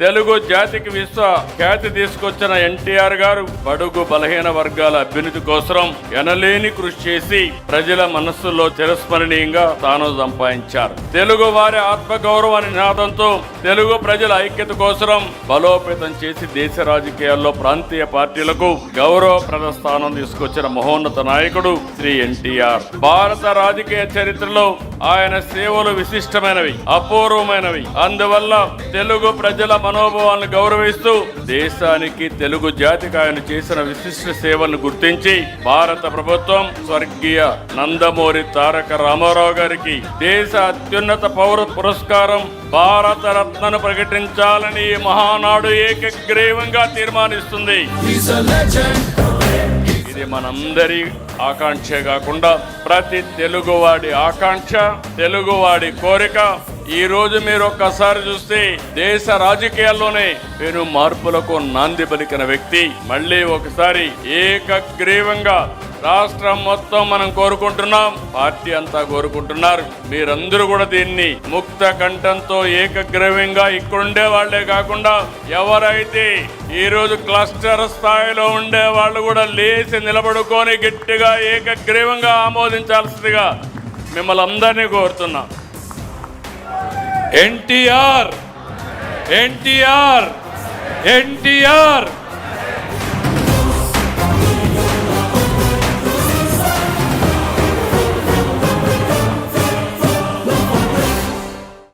తెలుగు జాతికి విశ్వ ఖ్యాతి తీసుకొచ్చిన ఎన్టీఆర్ గారు బడుగు బలహీన వర్గాల అభ్యున్నతి కోసం ఎనలేని కృషి చేసి ప్రజల మనస్సుల్లో చిరస్మరణీయంగా తాను సంపాదించారు. తెలుగు వారి ఆత్మగౌరవ నినాదంతో తెలుగు ప్రజల ఐక్యత కోసం బలోపేతం చేసి దేశ రాజకీయాల్లో ప్రాంతీయ పార్టీలకు గౌరవప్రద స్థానం తీసుకొచ్చిన మహోన్నత నాయకుడు శ్రీ ఎన్టీఆర్. భారత రాజకీయ చరిత్రలో ఆయన సేవలు విశిష్టమైనవి, అపూర్వమైనవి. అందువల్ల తెలుగు ప్రజల మనోభావాలను గౌరవిస్తూ దేశానికి, తెలుగు జాతికి ఆయన చేసిన విశిష్ట సేవలను గుర్తించి భారత ప్రభుత్వం స్వర్గీయ నందమూరి తారక రామారావు గారికి దేశ అత్యున్నత పౌర పురస్కారం భారత రత్నను ప్రకటించాలని మహానాడు ఏకగ్రీవంగా తీర్మానిస్తుంది. ఇది మనందరి ఆకాంక్షే కాకుండా ప్రతి తెలుగువాడి ఆకాంక్ష, తెలుగువాడి కోరిక. ఈ రోజు మీరు ఒక్కసారి చూస్తే దేశ రాజకీయాల్లోనే పెను మార్పులకు నాంది పలికిన వ్యక్తి మళ్ళీ ఒకసారి ఏకగ్రీవంగా రాష్ట్రం మొత్తం మనం కోరుకుంటున్నాం, పార్టీ అంతా కోరుకుంటున్నారు. మీరందరూ కూడా దీన్ని ముక్త కంఠంతో ఏకగ్రీవంగా ఇక్కడుండే వాళ్లే కాకుండా ఎవరైతే ఈ రోజు క్లస్టర్ స్థాయిలో ఉండే వాళ్ళు కూడా లేచి నిలబడుకొని గట్టిగా ఏకగ్రీవంగా ఆమోదించాల్సిందిగా మిమ్మల్ని అందరినీ కోరుతున్నాం. ఎన్టీఆర్, ఎన్టీఆర్, ఎన్టీఆర్.